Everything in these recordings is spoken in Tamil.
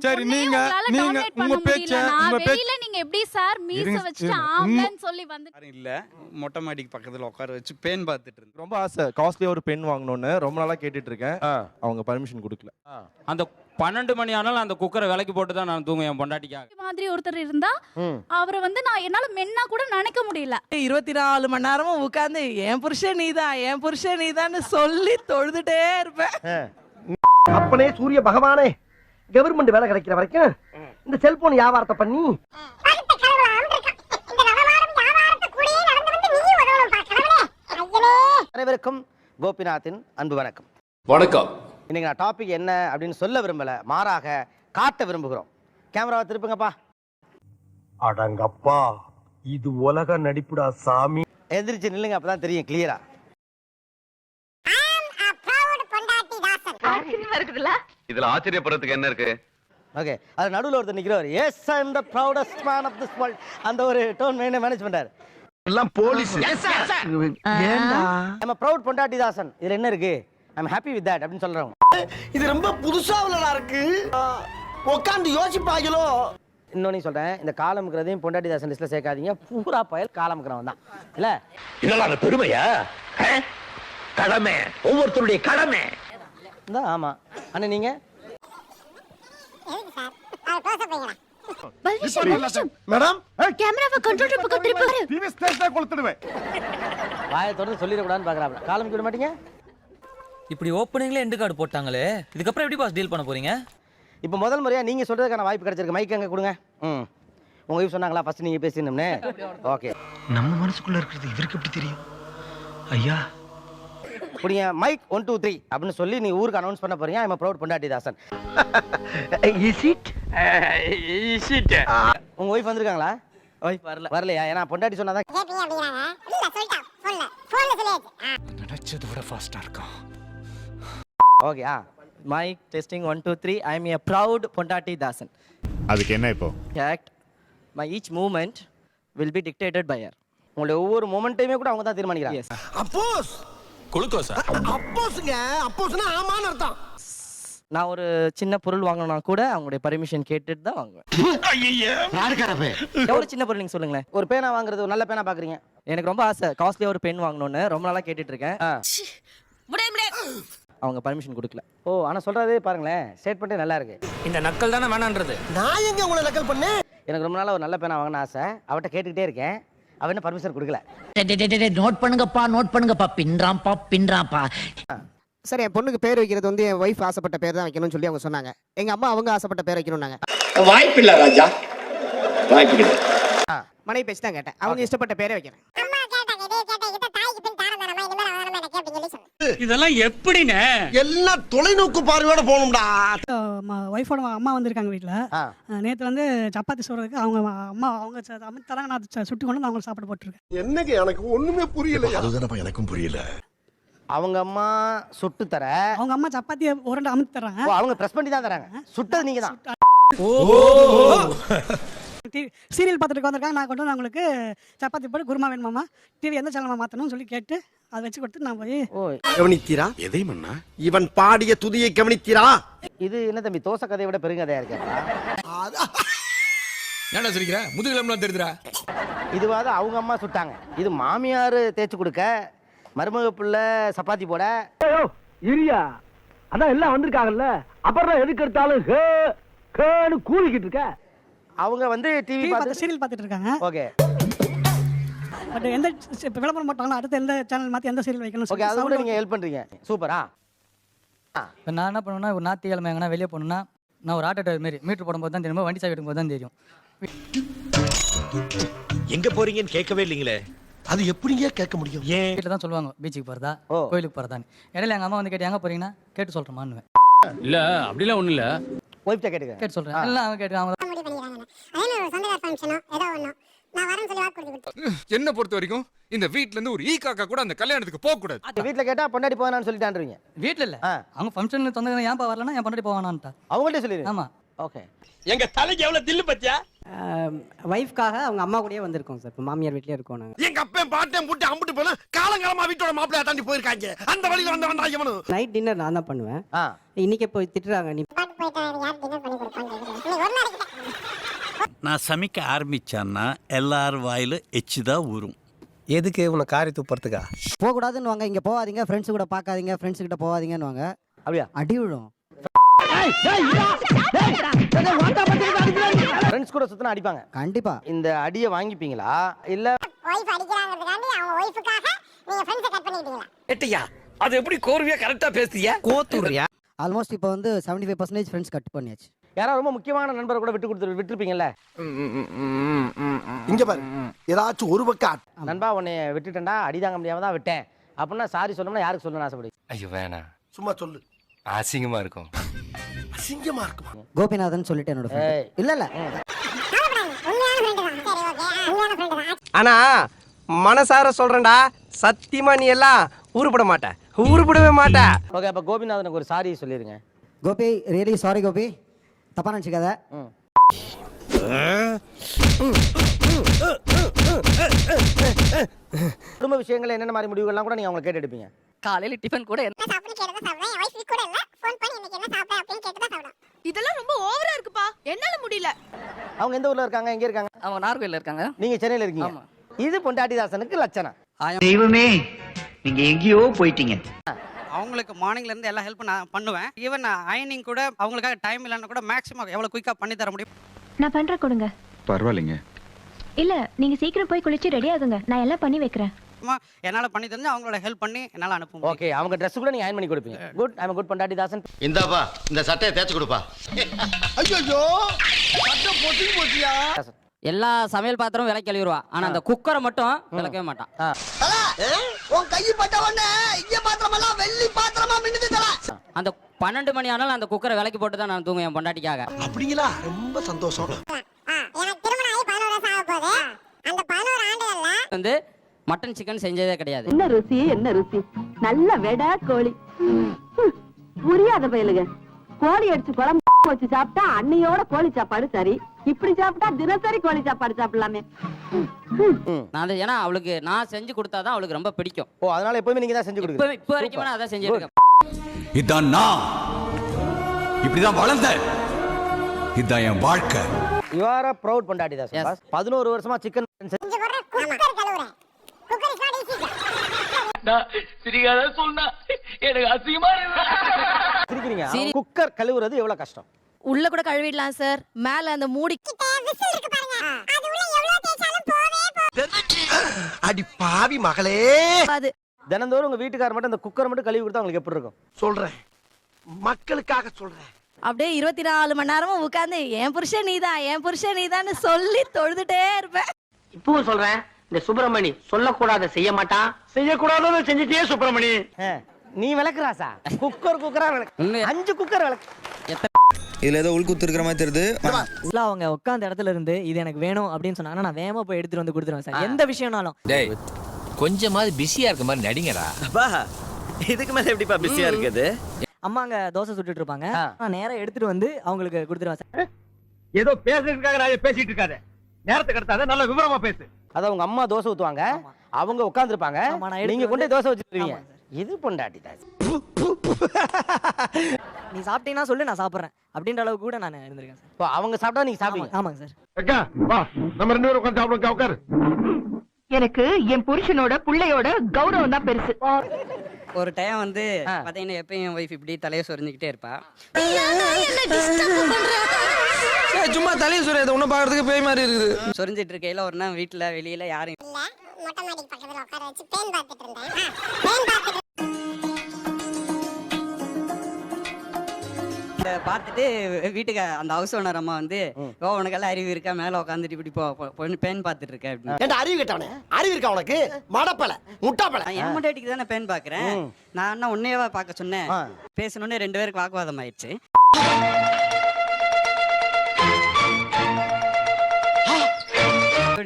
சரி நீங்க உங்க பேச்ச வெளியில நீங்க எப்படி சார் மீச வச்சு ஆம்பளன்னு சொல்லி வந்து இல்ல மொட்டை மாடிக்கு பக்கத்துல உட்கார வச்சு பேன் பார்த்துட்டு இருந்தேன். ரொம்ப ஆசை காஸ்ட்லியா ஒரு பென் வாங்கணும்னு ரொம்ப நாளா கேட்டுட்டு இருக்கேன். அவங்க பர்மிஷன் கொடுக்கல. அந்த 12 மணி ஆனாலும் அந்த குக்கரை விலைக்கு போட்டு தான் நான் தூங்குவேன் என் பொண்டாட்டிக்காக. மாதிரி ஒருத்தர் இருந்தா அவரை வந்து நான் என்னால மென்னா கூட நினைக்க முடியல. 24 மணி நேரமும் உட்கார்ந்து என் புருஷன் நீதான்னு சொல்லி தொழுதுட்டே இருப்பேன். அப்பனே சூரிய பகவானே, கவர்மெண்ட் வேலை கிடைக்கிற வரைக்கும் இந்த செல்போன் வியாபாரத்தை பண்ணி அனைவருக்கும் கோபிநாத்தின் அன்பு வணக்கம். வணக்கம். இன்னைக்கு நான் டாபிக் என்ன அப்படின்னு சொல்ல விரும்பல, மாறாக காட்ட விரும்புகிறோம். கேமராவை திருப்புங்கப்பா. அடங்கப்பா, இது உலக நடிப்புடா சாமி. எந்திரிச்சு நில்லுங்க, அப்பதான் தெரியும் கிளியரா. இதுல ஆச்சரியப்படுறதுக்கு என்ன இருக்கு? ஓகே, அது நடுவுல ஒருத்தர் நிக்கிறவர். Yes, I am the proudest man of this world. அந்த ஒரு டோன் மேனேஜ் பண்றாரு. எல்லாம் போலீஸ். ஏண்டா நம்ம ப்ரௌட் பொண்டாட்டி தாசன். இதுல என்ன இருக்கு? ஐ அம் ஹேப்பி வித் தட் அப்படின்னு சொல்றோம். இது ரொம்ப புதுசா உள்ளதா இருக்கு. உட்கார்ந்து யோசிப்பாங்களோ. இன்னொன்னு சொல்றேன், இந்த காலம்ங்கிறதையும் பொண்டாட்டி தாசன் லிஸ்ட்ல சேர்க்காதீங்க. பூரா பயல் காலம்ங்கிறவன் தான் இல்ல. இதெல்லாம் பெருமையா? கடமை, ஒவ்வொருத்தருடைய கடமை. ஆமா அண்ணா, நீங்க மேடம் கேமராவை கண்ட்ரோல் பக்கம் திருப்பாரு. டிவி ஸ்டேஷன்ல கொளுத்திடுவேன். வாயை தொடர்ந்து சொல்லிட கூடாதுன்னு பாக்குறாப்ல. காலம்க்கு விட மாட்டீங்க. இப்படி ஓப்பனிங்ல எண்டு கார்டு போட்டாங்களே, இதுக்கப்புறம் எப்படி பாஸ் டீல் பண்ண போறீங்க? இப்போ முதல் முறையா நீங்க சொல்றதுக்கான வாய்ப்பு கிடைச்சிருக்கு. மைக் அங்க கொடுங்க. உங்க வைஃப் சொன்னாங்களா ஃபர்ஸ்ட் நீங்க பேசினோம்னே? ஓகே. நம்ம மனசுக்குள்ள இருக்கிறது இவருக்கு எப்படி தெரியும்? ஐயா புடிங்க. மைக் 1 2 3 அப்படின்னு சொல்லி நீ ஊருக்கு அனௌன்ஸ் பண்ண போறீங்க. ஐ அம் ப்ரௌட் பொண்டாட்டி தாசன். Is it? உங்க வைஃப் வந்திருக்காங்களா? வைஃப் வரலையா? ஏன்னா பொண்டாட்டி சொன்னாதான் நினைச்சதை விட ஃபாஸ்டா இருக்கான். Okay. Mike testing 1 2 3. I am a proud பொண்டாட்டி தாசன். அதுக்கு என்ன இப்போ? Act my each movement will be dictated by her. உங்களுடைய ஒவ்வொரு மொமெண்ட்டையுமே கூட அவங்க தான் தீர்மானிக்கிறாங்க. Yes. அப்போஸ் குளுக்கோஸா? அப்போஸ்ங்க, அப்போஸ்னா ஆமான்னு அர்த்தம். நான் ஒரு சின்ன பொருள் வாங்கணும்னா கூட அவங்களுடைய பர்மிஷன் கேட்டுட்டு தான் வாங்குவேன். ஐயய்ய, யாருக்காரப்பே? எவ்வளவு சின்ன பொருள் நீங்க சொல்லுங்களேன். ஒரு பேனா வாங்குறது, ஒரு நல்ல பேனா பாக்குறீங்க. எனக்கு ரொம்ப ஆசை காஸ்ட்லியா ஒரு பென் வாங்கணும்னு ரொம்ப நாளா கேட்டுட்டு இருக்கேன். அவங்க பர்மிஷன் கொடுக்கல. ஓ, ஆனா சொல்றதே பாருங்களேன், ஸ்டேட்மெண்ட்டே நல்லா இருக்கு. இந்த நக்கல் தானே வேணான்றது. நான் எங்க உங்களை நக்கல் பண்ணேன்? எனக்கு ரொம்ப நாளா ஒரு நல்ல பேனா வாங்கணும் ஆசை. அவட்ட கேட்டுக்கிட்டே இருக்கேன். அவ என்ன பர்மிஷன் கொடுக்கல. நோட் பண்ணுங்கப்பா பின்றாம்பா. சார், என் பொண்ணுக்கு பேர் வைக்கிறது வந்து என் ஒய்ஃப் ஆசைப்பட்ட பேர் தான் வைக்கணும்னு சொல்லி அவங்க சொன்னாங்க. எங்க அம்மா அவங்க ஆசைப்பட்ட பேர் வைக்கணும்னாங்க. வாய்ப்பு இல்ல ராஜா, வாய்ப்பு இல்ல. மனைவி பேச்சு தான் கேட்டேன். அவங்க இஷ்டப்பட்ட பேரே வைக்கிறேன். இதெல்லாம் எப்படினே? எல்லாம் தொலைநோக்கு பார்வையோட போகணும்டா. ஒய்ஃபோட அம்மா வந்திருக்காங்க வீட்டில். நேற்று வந்து சப்பாத்தி சொல்றதுக்கு அவங்க அம்மா அவங்க அமைத்து தராங்க. நான் சுட்டி கொண்டு அவங்களுக்கு சாப்பாடு போட்டுருக்கேன். என்னங்க எனக்கு ஒண்ணுமே புரியல. அதுதானப்பா எனக்கும் புரியல. அவங்க அம்மா சுட்டு தர, அவங்க அம்மா சப்பாத்தியை உருண்டை அமைத்து தராங்க. அவங்க பிரஸ் பண்ணி தான் தராங்க. சுட்டது நீங்க தான். சீரியல் பார்த்துட்டு வந்திருக்காங்க. நான் கொண்டு வந்து அவங்களுக்கு சப்பாத்தி போட்டு குருமா வேணுமாமா, டிவி எந்த சேனல் மாற்றணும்னு சொல்லி கேட்டு அதை வச்சு கொடுத்து நான் போய் கவனித்தீரா? எதை மண்ணா? இவன் பாடிய துதியை கவனித்தீரா? இது என்ன தம்பி, தோசை கதையை விட பெருங்கதையா இருக்கா? என்ன சொல்லிக்கிற? முதுகிலம்லாம் தெரியுதுடா. இதுவாது அவங்க அம்மா சுட்டாங்க. இது மாமியார் தேய்ச்சி கொடுக்க, மருமக பிள்ளை சப்பாத்தி போட. இரியா, அதான் எல்லாம் வந்திருக்காங்கல்ல, அப்புறம் எதுக்கு எடுத்தாலும் கூலிக்கிட்டு இருக்க. அவங்க வந்து டிவி பார்த்து சீரியல் பார்த்துட்டு இருக்காங்க. ஓகே. பட் எந்த விளம்பரம் போட்டாங்களோ அடுத்து எந்த சேனல் மாற்றி எந்த சீரியல் வைக்கணும். ஓகே, அதை கூட நீங்கள் ஹெல்ப் பண்ணுறீங்க. சூப்பரா. இப்போ நான் என்ன பண்ணுவேன்னா, ஒரு ஞாயிற்றுக்கிழமை எங்கன்னா வெளியே போகணுன்னா, நான் ஒரு ஆட்டோ டிரைவர் மாரி மீட்டர் போடும்போது தான் தெரியும், வண்டி சாவி எடுக்கும்போது தான் தெரியும். எங்க போறீங்கன்னு கேட்கவே இல்லைங்களே. அது எப்படிங்க கேட்க முடியும்? ஏன் வீட்டில் தான் சொல்லுவாங்க, பீச்சுக்கு போகிறதா கோயிலுக்கு போகிறதான்னு. இடையில எங்கள் அம்மா வந்து கேட்டு எங்கே போகிறீங்கன்னா கேட்டு சொல்கிறேம்மான்னு. இல்ல அப்படிலாம் ஒண்ணும் இல்ல. ஒய்ஃப்ட்ட கேட்டுக்க. கேட்டு சொல்கிறேன். எல்லாம் அவங்க கேட்டு அவங்க என்ன பொறுத்த வரைக்கும் இந்த வீட்ல இருந்து ஒரு ஈ காக்கா கூட அந்த கல்யாணத்துக்கு போக கூடாது. வீட்ல கேட்டா பொண்டாட்டி போவானான்னு சொல்லிட்டான்றீங்க. வீட்டில் இல்லை, அவங்க ஃபங்க்ஷன் சொந்தங்க ஏன்பா வரலன்னா என் பொண்டாட்டி போவானான்ட்டா அவங்கள்ட்ட சொல்லிடுங்க. ஆமா. ஓகே. எங்க தலைக்கு எவ்வளவு தில்லு பத்தியா? ஒய்ஃப்காக அவங்க அம்மா கூடயே வந்திருக்கோம் சார். இப்போ மாமியார் வீட்லயே இருக்கோம் நாங்கள். எங்க அப்பன் பாட்டையும் போட்டு அம்பிட்டு போனா காலங்காலமா வீட்டோட மாப்பிள்ளைய தாண்டி போயிருக்காங்க. அந்த வழியில வந்த வேண்டாம் இவனு. நைட் டின்னர் நான் தான் பண்ணுவேன். இன்னைக்கு போய் திட்டுறாங்க, நீ நான் சமைக்க ஆரம்பிச்சேன்னா எல்லாரும் வாயில எச்சுதான் ஊறும். எதுக்கு உன்னை காரி துப்புறதுக்கா? போகக்கூடாதுன்னு வாங்க, இங்கே போகாதீங்க, ஃப்ரெண்ட்ஸ் கூட பார்க்காதீங்க, ஃப்ரெண்ட்ஸ் கிட்ட போகாதீங்கன்னு வாங்க. அப்படியா? அடி விழும். ஃப்ரெண்ட்ஸ் கூட சுத்தினா அடிப்பாங்க கண்டிப்பா. இந்த அடியை வாங்கிப்பீங்களா இல்ல வைஃப் அடிக்கறாங்கறதுக்காண்டி அவங்க வைஃப்காக நீங்க ஃப்ரெண்ட்ஸை கட் பண்ணிட்டீங்களா? ஏட்டியா அது எப்படி கோர்வையா கரெக்டா பேசுறியா? கோத்துறியா? ஆல்மோஸ்ட் இப்போ வந்து 75% ஃப்ரெண்ட்ஸ் கட் பண்ணியாச்சு. யாராவது ரொம்ப முக்கியமான நண்பரை கூட விட்டுருப்பீங்கல்ல? இங்க பாரு, ஏதாச்சும் ஒரு பக்கம் நண்பா உன்னை விட்டுட்டேன்டா, அடிதாங்க முடியாம தான் விட்டேன் அப்படின்னா சாரி சொல்லணும்னா யாருக்கு சொல்லணும்னு ஆசைப்படுங்க? ஐயோ வேணாம், சும்மா சொல்லு. அசிங்கமா இருக்கும். அசிங்கமா இருக்குமா? கோபிநாதன் சொல்லிட்டு என்னோட friend. இல்ல இல்ல ஆனா மனசார சொல்றேன்டா, சத்தியமா நீ எல்லாம் உருப்பட மாட்ட, உருப்படவே மாட்ட. ஓகே, அப்ப கோபிநாதனுக்கு ஒரு சாரி சொல்லிருங்க. கோபி, ரியலி சாரி கோபி, தப்பா நினைச்சுக்காத. குடும்ப விஷயங்கள் என்னென்ன மாதிரி முடிவுகள்லாம் கூட நீங்க அவங்க கேட்டு எடுப்பீங்க. காலையில டிஃபன் கூட என்ன சாப்பிட்டு கேட்டதா சாப்பிடுவேன். என் வைஃப் கூட இல்ல ஃபோன் பண்ணி இன்னைக்கு என்ன சாப்பிட்ட அப்படின்னு கேட்டதா சாப்பிடுவேன். இதெல்லாம் ரொம்ப ஓவரா இருக்குப்பா, என்னால முடியல. அவங்க எந்த ஊர்ல இருக்காங்க, எங்க இருக்காங்க? அவங்க நார்கோயில்ல இருக்காங்க, நீங்க சென்னையில இருக்கீங்க. இது பொண்டாட்டிதாசனுக்கு லட்சணம். தெய்வமே, நீங்க எங்கேயோ போயிட்டீங்க. அவங்களுக்கு மார்னிங்ல இருந்து எல்லா ஹெல்ப் நான் பண்ணுவேன். ஈவன் அயனிங் கூட அவங்களுக்காக டைம் இல்லைன்னா கூட மேக்ஸிமம் எவ்வளவு குயிக்கா பண்ணி தர முடியும் நான் பண்ற கொடுங்க. பரவாயில்லைங்க. இல்ல நீங்க சீக்கிரம் போய் குளிச்சு ரெடி ஆகுங்க, நான் எல்லாம் பண்ணி வைக்கிறேன். என்னால பண்ணி தெரிஞ்சு அவங்களோட ஹெல்ப் பண்ணி என்னால அனுப்ப முடியும். ஓகே, அவங்க Dress கூட நீங்க அயன் பண்ணி கொடுப்பீங்க. குட், ஐ அம் குட் பொண்டாட்டிதாசன். இந்தாப்பா இந்த சட்டையை தேய்ச்சு கொடுப்பா. ஐயோ சட்டை பொட்டி போச்சியா. எல்லா சமையல் பாத்திரம் விலை கழுவிடுவா, ஆனா அந்த குக்கரை மட்டும் விளக்கவே மாட்டான். உன் கை பட்ட உடனே இங்க பாத்திரம் எல்லாம் வெள்ளி பாத்திரமா மின்னுது தல. அந்த 12 மணி ஆனாலும் அந்த குக்கரை விலைக்கு போட்டு தான் நான் தூங்குவேன் பொண்டாட்டிக்காக. அப்படிங்களா? ரொம்ப சந்தோஷம். எனக்கு திருமணம் ஆகி 11 வருஷம் ஆக போகுது. அந்த 11 ஆண்டுகள்ல வந்து மட்டன் சிக்கன் செஞ்சதே கிடையாது. என்ன ருசி, என்ன ருசி, நல்ல வெடா கோழி. புரியாத பயலுங்க, கோழி அடிச்சு குழம்பு வச்சு சாப்பிட்டா அன்னையோட கோழி சாப்பாடு சரி, இப்படி சாப்பிட்டா தினசரி கோழி சாப்பாடு சாப்பிடலாமே. நான் ஏன்னா அவளுக்கு நான் செஞ்சு கொடுத்தாதான் அவளுக்கு ரொம்ப பிடிக்கும். ஓ, அதனால எப்பவுமே நீங்க தான் செஞ்சு கொடுக்குறீங்க. இப்போ வரைக்கும் நான் அதான் செஞ்சிருக்கேன். இதான் நான் இப்படிதான் வளர்ந்தேன், இதான் என் வாழ்க்கை. You are a proud பொண்டாட்டிதாசன். 11 வருஷமா சிக்கன் இங்க வர குக்கர் கழுவுறேன். Cooker is not easy. சிரிக்காத சொன்னா எனக்கு அசிங்கமா சிரிக்கிறீங்க. குக்கர் கழுவுறது எவ்வளவு கஷ்டம்? உள்ள கூட கழுவிடலாம் சார், மேல அந்த மூடி கிட்ட விசில் இருக்கு பாருங்க, அது உள்ள எவ்வளவு தேய்ச்சாலும் போவே அடி பாவி மகளே. அது தினந்தோறும் உங்க வீட்டுக்காரர் மட்டும் அந்த குக்கர் மட்டும் கழுவி கொடுத்தா உங்களுக்கு எப்படி இருக்கும்? சொல்றேன், மக்களுக்காக சொல்றேன். அப்படியே 24 மணி நேரமும் உட்கார்ந்து என் புருஷன் நீதான், என் புருஷன் நீதான்னு சொல்லி தொழுதுட்டே இருப்பேன். இப்பவும் சொல்றேன், இந்த சுப்பிரமணி சொல்லக்கூடாத செய்ய மாட்டான், செய்யக்கூடாதுன்னு செஞ்சுட்டே சுப்பிரமணி. நீ விளக்குறாசா? குக்கரா விளக்கு. 5 குக்கர் விளக்கு. இதுல ஏதோ உள்குத்து இருக்கிற மாதிரி தெரியுது. அவங்க உட்கார்ந்த இடத்துல இருந்து இது எனக்கு வேணும் அப்படின்னு சொன்னாங்கன்னா நான் வேகமா போய் எடுத்துட்டு வந்து கொடுத்துருவேன் சார், எந்த விஷயம்னாலும். டேய் கொஞ்சமாவது பிஸியா இருக்க மாதிரி நடிங்கடா. அப்பா இதுக்கு மேல எப்படிப்பா பிஸியா இருக்குது? அம்மா அங்க தோசை சுட்டுட்டு இருப்பாங்க, நான் நேரா எடுத்துட்டு வந்து அவங்களுக்கு கொடுத்துருவேன் சார். ஏதோ பேசுறதுக்காக நான் பேசிட்டு இருக்காத, நேரத்துக்கு எடுத்தாத, நல்ல விவரமா பேசு. அத உங்க அம்மா தோசை ஊத்துவாங்க, அவங்க உட்கார்ந்துருப்பாங்க, நீங்க கொண்டு தோசை வச்சிருவீங்க. இது பொண்டாட்டிதாசன். நீ சாப்பிட்டீங்கன்னா சொல்லு, நான் சாப்பிடுறேன் அப்படின்ற அளவுக்கு கூட நான் இருந்திருக்கேன் சார். இப்போ அவங்க சாப்பிட்டா நீங்க சாப்பிடுவீங்க? ஆமாங்க சார். அக்கா வா, நம்ம 2 பேரும் உட்கார்ந்து சாப்பிடுங்க. உட்காரு. எனக்கு என் புருஷனோட புள்ளையோட கௌரவம் தான் பெருசு. ஒரு டைம் வந்து பாத்தீங்கன்னா எப்பயும் என் வைஃப் இப்படி தலையை சொரிஞ்சுக்கிட்டே இருப்பா. சும்மா தலையை சொல்றது ஒன்னும் பாக்குறதுக்கு பேய் மாதிரி இருக்குது. சொரிஞ்சிட்டு இருக்கையில ஒரு நாள் வீட்டுல வெளியில யாரும் இல்ல மொட்டை மாடிக்கு பக்கத்துல உட்கார வச்சு பேன் பார்த்துட்டு இருந்தேன். பேன் பார்த்துட்டு பார்த்துட்டு வீட்டுக்கு அந்த ஹவுஸ் ஓனர் அம்மா வந்து உனக்கெல்லாம் அறிவு இருக்கா, மேல உட்காந்துட்டு இப்படி பேன் பார்த்துட்டு இருக்க அப்படின்னு. ஏன்டா அறிவு கேட்டவனே? அறிவு இருக்கா உனக்கு? மடப்பல முட்டாப்பல. என் முன்னாடிக்கு தானே பேன் பாக்குறேன், நான் என்ன உன்னையவா பார்க்க சொன்னேன். பேசணுன்னே 2 பேருக்கு வாக்குவாதம் ஆயிடுச்சு.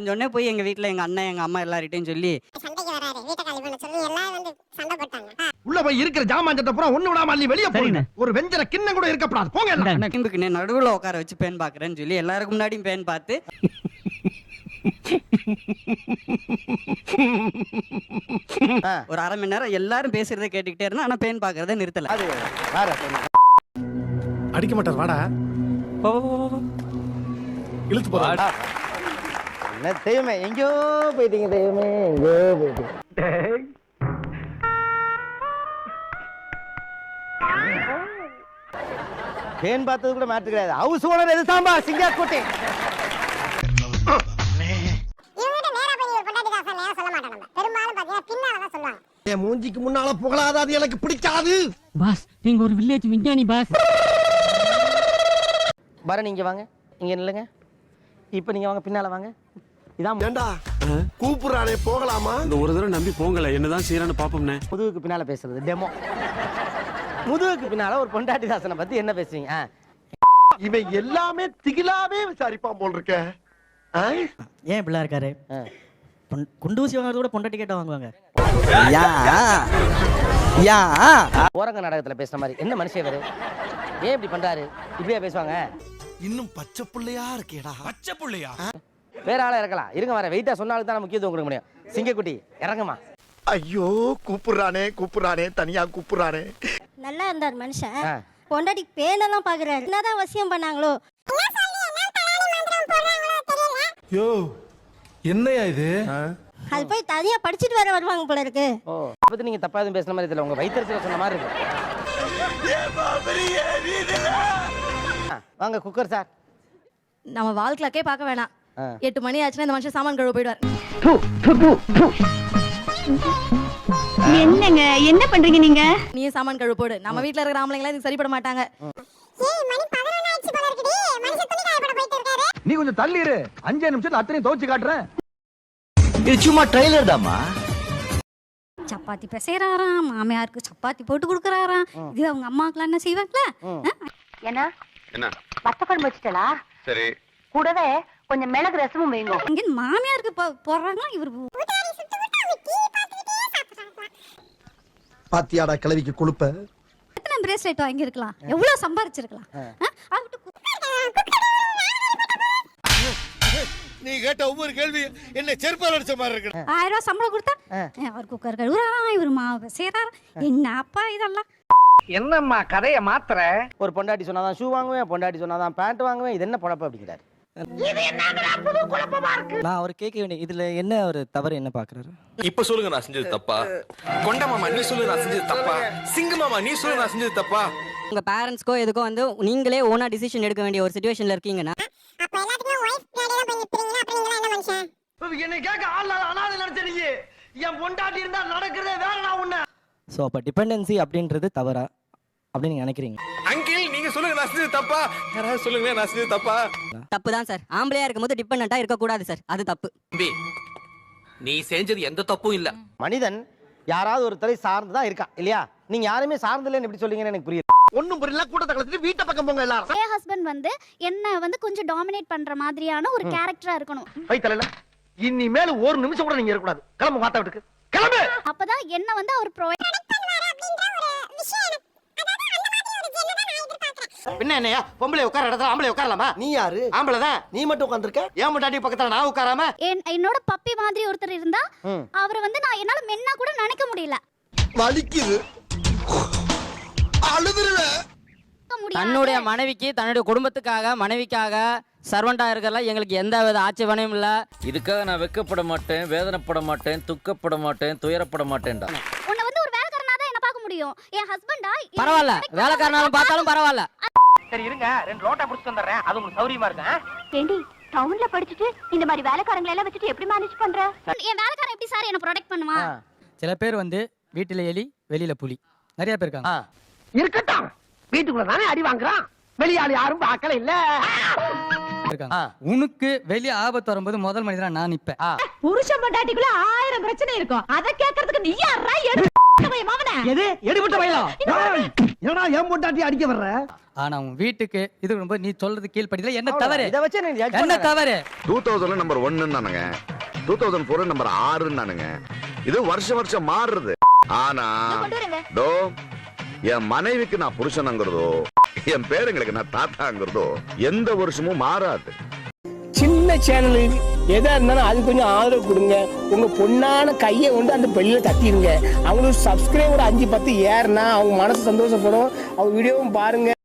சொன்னே போய் எங்க வீட்டுல எங்க அண்ணன் எங்க அம்மா எல்லார்கிட்டையும் சொல்லி சண்டைக்கு வராரு, வீட்டை காலி பண்ண சொல்லி எல்லாம் வந்து சண்டை போட்டாங்க. உள்ள போய் இருக்கிற ஜாமான் சட்டை பூரா ஒண்ணு விடாம அள்ளி வெளிய போடுங்க. ஒரு வெஞ்சர கிண்ணம் கூட இருக்கப்படாது. போங்க எல்லாம். கிம்புக்கு நடுவுல உட்கார வச்சு பேன் பாக்குறேன்னு சொல்லி எல்லாருக்கும் முன்னாடியும் பேன் பார்த்து ஒரு 1/2 மணி நேரம் எல்லாரும் பேசுறதை கேட்டுக்கிட்டே இருந்தா, ஆனா பேன் பாக்குறத நிறுத்தல. அது வேற. அடிக்க மாட்டார் வாடா. இழுத்து போறாங்க. என்ன தெய்வமே, எங்கேயோ போயிட்டீங்க தெய்வமே, எங்கேயோ போயிட்டீங்க. பேன் பார்த்தது கூட மேட்ரு கிடையாது. ஹவுஸ் ஓனர் எது சாம்பா சிங்கா கோட்டை. என் மூஞ்சிக்கு முன்னால புகழாத, அது எனக்கு பிடிக்காது. பாஸ் நீங்க ஒரு வில்லேஜ் விஞ்ஞானி பாஸ். பாரு நீங்க வாங்க, இங்க நில்லுங்க. இப்போ நீங்க வாங்க, பின்னால வாங்க. இதான் ஏண்டா கூப்பிடுறானே, போகலாமா? இந்த ஒரு தடவை நம்பி போங்கல, என்னதான் செய்யறான்னு பாப்போம்னே. முதுகுக்கு பின்னால பேசுறது டெமோ. முதுகுக்கு பின்னால ஒரு பொண்டாட்டி தாசனை பத்தி என்ன பேசுவீங்க? இவன் எல்லாமே திகிலாவே விசாரிப்பான் போல் இருக்க. ஏன் இப்படிலாம் இருக்காரு? குண்டூசி வாங்குறது கூட பொண்டாட்டி கேட்ட வாங்குவாங்க. ஓரங்க நாடகத்துல பேசுற மாதிரி என்ன மனுஷன் இவரு? ஏன் இப்படி பண்றாரு? இப்படியா பேசுவாங்க? இன்னும் பச்சை புள்ளையா இருக்கேடா. பச்சை புள்ளையா? வேற ஆளா இருக்கலாம். இருங்க வர வெயிட்டா சொன்னாலும் தான் முக்கியத்துவம் கொடுக்க முடியும். சிங்கக்குட்டி இறங்குமா. ஐயோ கூப்பிடுறானே தனியா கூப்பிடுறானே. நல்லா இருந்தார் மனுஷன். பொண்டாட்டி பேனெல்லாம் பாக்குறாரு. என்னதான் வசியம் பண்ணாங்களோ? யோ என்னையா இது? அது போய் தனியா படிச்சுட்டு வர வருவாங்க போல இருக்கு. ஓ பத்தி நீங்க தப்பா எதுவும் பேசுன மாதிரி தெரியல. உங்க வயிற்றுல சொன்ன மாதிரி இருக்கு. வாங்க குக்கர் சார். நம்ம வாழ்க்கைக்கே பார்க்க வேணாம். 8 மணி ஆச்சுன்னா இந்த மனுஷன் சாமான் கழுவ போயிடுவார். என்னங்க என்ன பண்றீங்க நீங்க? நீ சாமான் கழுவ போடு. நம்ம வீட்ல இருக்கிற ஆம்பளைங்களா இதுக்கு சரிப்பட மாட்டாங்க. நீ கொஞ்சம் தள்ளி இரு. 5 நிமிஷத்துல அத்தனை தோச்சு காட்டுறேன். இது சும்மா ட்ரைலர் தாமா. சப்பாத்தி பிசைறாராம், மாமியாருக்கு சப்பாத்தி போட்டு கொடுக்கறாராம். இது அவங்க அம்மாக்கெல்லாம் என்ன செய்வாங்களா? என்ன வத்த குழம்பு வச்சுட்டா? சரி, கூடவே கொஞ்சம் மிளகு ரசமும் வைங்க. இங்க மாமியாருக்கு போடுறாங்க. இவர் பாத்தியாடா கிளவிக்கு கொழுப்ப. எத்தனை பிரேஸ்லெட் வாங்கி இருக்கலாம், எவ்வளவு சம்பாரிச்சிருக்கலாம். நீ கேட்ட ஒவ்வொரு கேள்வி என்ன செருப்பால் அடிச்ச மாதிரி இருக்கு. 1000 ரூபாய் சம்பளம் கொடுத்தா அவர் குக்கர் கழுவுறாராம், இவர் மாவு செய்யறாராம். என்ன அப்பா இதெல்லாம்? என்னம்மா கதையை மாத்துற? ஒரு பொண்டாட்டி சொன்னாதான் ஷூ வாங்குவேன், பொண்டாட்டி சொன்னாதான் பேண்ட் வாங்குவேன். இது என்ன பொழப்பு அப்படிங்கிறாரு. நான் அவர் கேட்க வேண்டிய இதுல என்ன ஒரு தவறு என்ன பாக்குறாரு? இப்ப சொல்லுங்க நான் செஞ்சது தப்பா? கொண்ட மாமா நீ சொல்லு நான் செஞ்சது தப்பா? சிங்க மாமா நீ சொல்லு நான் செஞ்சது தப்பா? உங்க பேரண்ட்ஸ்க்கோ எதுக்கோ வந்து நீங்களே ஓனா டிசிஷன் எடுக்க வேண்டிய ஒரு சிச்சுவேஷன்ல இருக்கீங்கன்னா என்ன கேட்க ஆள் அனாதை நினைச்சீங்க. என் பொண்டாட்டி இருந்தா நடக்கிறதே வேற. நான் உன்ன ஸோ அப்போ டிபெண்டன்சி அப்படின்றது தவறா அப்படின்னு நீங்க நினைக்கிறீங்க? அங்கிள் நீங்க சொல்லுங்க நான் செஞ்சது தப்பா? யாராவது சொல்லுங்க நான் செஞ்சது தப்பா? தப்பு தான் சார். ஆம்பளையா இருக்கும்போது டிபெண்டண்டா இருக்க கூடாது சார். அது தப்பு. நீ செஞ்சது எந்த தப்பும் இல்ல. மனிதன் யாராவது ஒருத்தரை சார்ந்து தான் இருக்கான் இல்லையா? நீங்க யாருமே சார்ந்து இல்லைன்னு எப்படி சொல்றீங்கன்னு எனக்கு புரியல. ஒண்ணும் புரியல. கூட்டத்தை கலந்துட்டு வீட்டை பக்கம் போங்க எல்லாரும். என் ஹஸ்பண்ட் வந்து என்ன வந்து கொஞ்சம் டாமினேட் பண்ற மாதிரியான ஒரு கேரக்டரா இருக்கணும். வைத்தல இனிமேல் ஒரு நிமிஷம் கூட நீங்க இருக்கக்கூடாது. கிளம்பு மாத்தா வீட்டுக்கு கிளம்பு. அப்பதான் என்ன வந்து அவர் ப்ரொவைட் பண்ணுவாரு அப்படின்ற ஒரு விஷயம். என்ன என்னையா பொம்பளை உட்கார இடத்துல ஆம்பளை உட்காரலாமா? நீ யாரு? ஆம்பளை தான். நீ மட்டும் உட்கார்ந்திருக்க. ஏன் முட்டாட்டி பக்கத்துல நான் உட்காராம? என்னோட பப்பி மாதிரி ஒருத்தர் இருந்தா அவரை வந்து நான் என்னால மென்னா கூட நினைக்க முடியல. வலிக்குது. அழுதுருவேன். தன்னுடைய மனைவிக்கு தன்னுடைய குடும்பத்துக்காக மனைவிக்காக சர்வெண்டா இருக்கறதுல எங்களுக்கு எந்த வித ஆட்சேபனையும் இல்ல. இதுக்காக நான் வெக்கப்பட மாட்டேன், வேதனைப்பட மாட்டேன், துக்கப்பட மாட்டேன், துயரப்பட மாட்டேன்டா. உன்னை வந்து ஒரு வேலைக்காரனா தான் என்ன பார்க்க முடியும். என் ஹஸ்பண்டா பரவாயில்ல, வேலைக்காரனாலும் பார்த்தாலும் பரவாயில்ல. சரி இருங்க, 2 லோட்டா புடிச்சு வந்துறேன். அது உங்களுக்கு சௌரியமா இருக்கா? ஏண்டி டவுன்ல படிச்சிட்டு இந்த மாதிரி வேலைக்காரங்களை எல்லாம் வச்சிட்டு எப்படி மேனேஜ் பண்ற? என் வேலைக்காரன் எப்படி சார் என்ன ப்ரொடெக்ட் பண்ணுவான்? சில பேர் வந்து வீட்டுல எலி வெளியில புலி நிறைய பேர் இருக்காங்க. இருக்கட்டும். வீட்டுக்குள்ள தானே அடி வாங்குறான். வெளியாள் யாரும் பார்க்கல இல்ல. உனக்கு வெளிய ஆபத்து வரும்போது முதல் மனிதனா நான் நிப்பேன். புருஷன் பொண்டாட்டிக்குள்ள 1000 பிரச்சனை இருக்கும். அத கேக்குறதுக்கு நீ யாரா? எது எடுபட்ட வயலாம். என்னடா என் பொண்டாட்டி அடிக்க வர்ற? ஆனா உன் வீட்டுக்கு இது ரொம்ப நீ சொல்றது கீழ்படிதல என்ன தவறு? இத வச்சு நீ என்ன தவறு? 2000 நம்பர் 1 நானுங்க, 2004 நம்பர் 6 நானுங்க. இது வருஷம் மாறுறது. ஆனா டோ என் மனைவிக்கு நான் புருஷனுங்கிறதோ என் பேருங்களுக்கு நான் தாத்தாங்கிறதோ எந்த வருஷமும் மாறாது. சின்ன சேனல் எதா இருந்தாலும் அது கொஞ்சம் ஆதரவு கொடுங்க. உங்க பொண்ணான கையை கொண்டு அந்த பெல்ல தட்டிடுங்க. அவங்களுக்கு சப்ஸ்கிரைபர் 5-10 ஏறுனா அவங்க மனசு சந்தோஷப்படும். அவங்க வீடியோவும் பாருங்க.